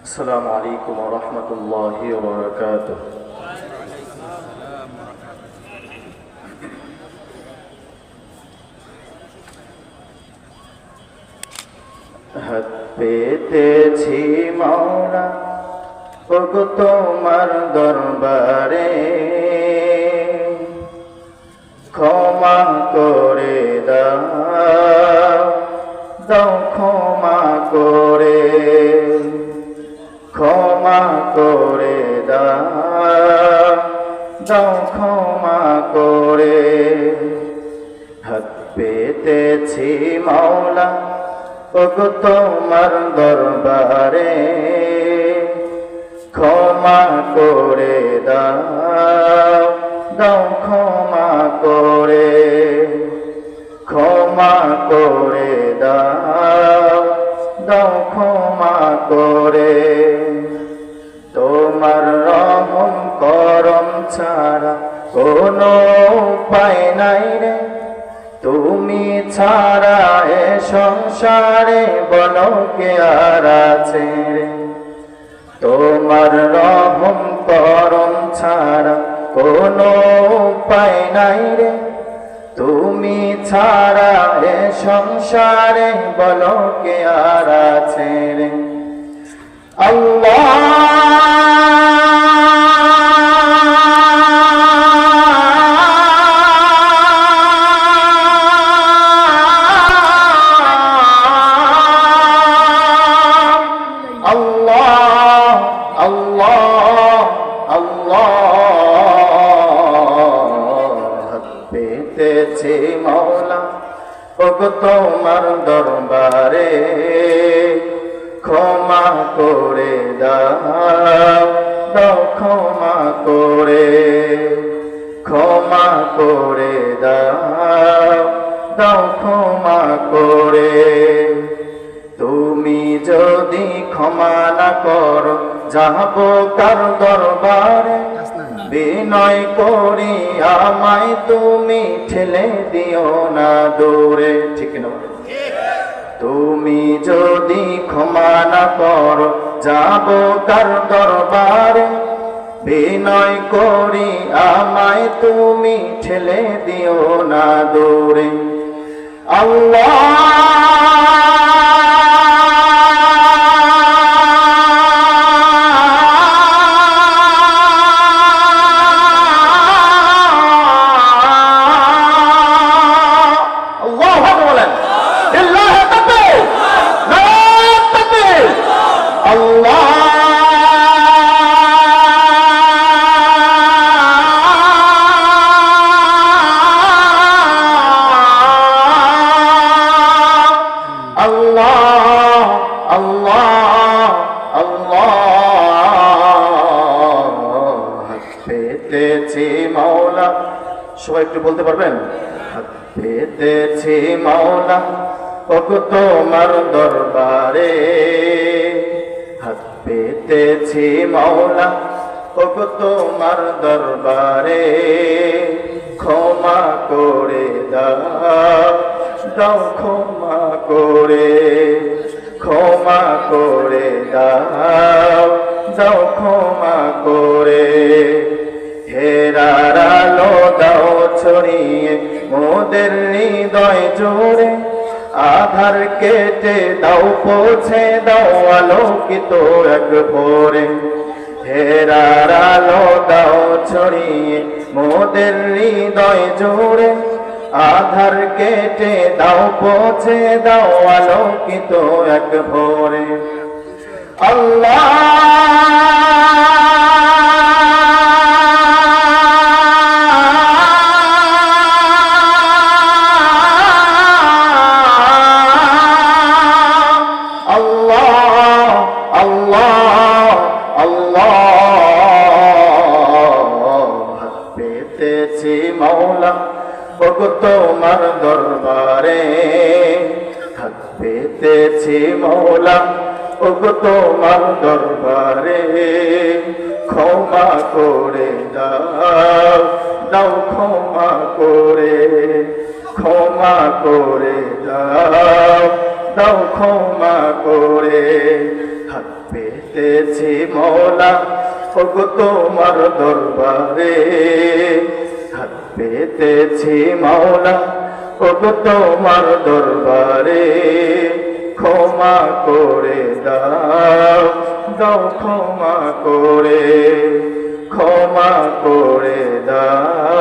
السلام عليكم ورحمة الله وبركاته হাত পেতেছি মাওলা ওগো তোমার দরবারে, ক্ষমা করে দাও, দাও ক্ষমা করে, ক্ষমা করে দাও, দাও ক্ষমা করে। হাত পেতেছি মাওলা ওগো তোমার দরবারে, ক্ষমা করে দাও, দাও ক্ষমা করে, ক্ষমা করে দাও, দাও ক্ষমা করে। তোমার রহম করম ছাড়া কোনো উপায় নাই রে, তুমি ছাড়া এ সংসারে বলো কে আর আছে রে। তোমার রহম করম ছাড়া কোনো উপায় নাই রে, তুমি ছাড়া এ সংসারে বলো কে আর আছে রে। আল্লাহ পেতেছি মাওলা ওগো তোমার দরবারে, ক্ষমা করে দাও, দাও ক্ষমা করে, ক্ষমা করে দাও, দাও ক্ষমা করে। তুমি যদি ক্ষমা না করো যাব কার দরবারে, বিনয় করি আমায় তুমি ঠেলে দিও না দূরে। ঠিক না? তুমি যদি ক্ষমা না করো যাব কার দরবারে, বিনয় করি আমায় তুমি ঠেলে দিও না দূরে। আল্লাহ পেতেছি মাওলা, সবাই একটু বলতে পারবেন? হাত পেতেছি মাওলা ওগো তোমার দরবারে, হাত পেতেছি মাওলা ওগো তোমার দরবারে, ক্ষমা করে দাও, দাও ক্ষমা করে, ক্ষমা করে দাও, দাও ক্ষমা করে। হেরার আলো দাও ছড়িয়ে মোদের হৃদয় জোরে, আধার কেটে দাও পৌঁছে দাও আলোকিত এক ভোরে। হেরার আলো দাও ছড়িয়ে মোদের হৃদয় জোরে, আধার কেটে দাও পৌঁছে দাও আলোকিত এক ভোরে। আল্লাহ পেতেছি মাওলা ওগো তোমার দরবারে, হাত পেতেছি মাওলা ওগো তোমার দরবারে, ক্ষমা করে দাও, দাও ক্ষমা করে, ক্ষমা করে দাও, দাও ক্ষমা করে। হাত পেতে পেতেছি মওলা ওগো তোমার দরবারে, হাত পেতেছি মওলা ওগো তোমার দরবারে, ক্ষমা করে দাও, ক্ষমা করে দাও,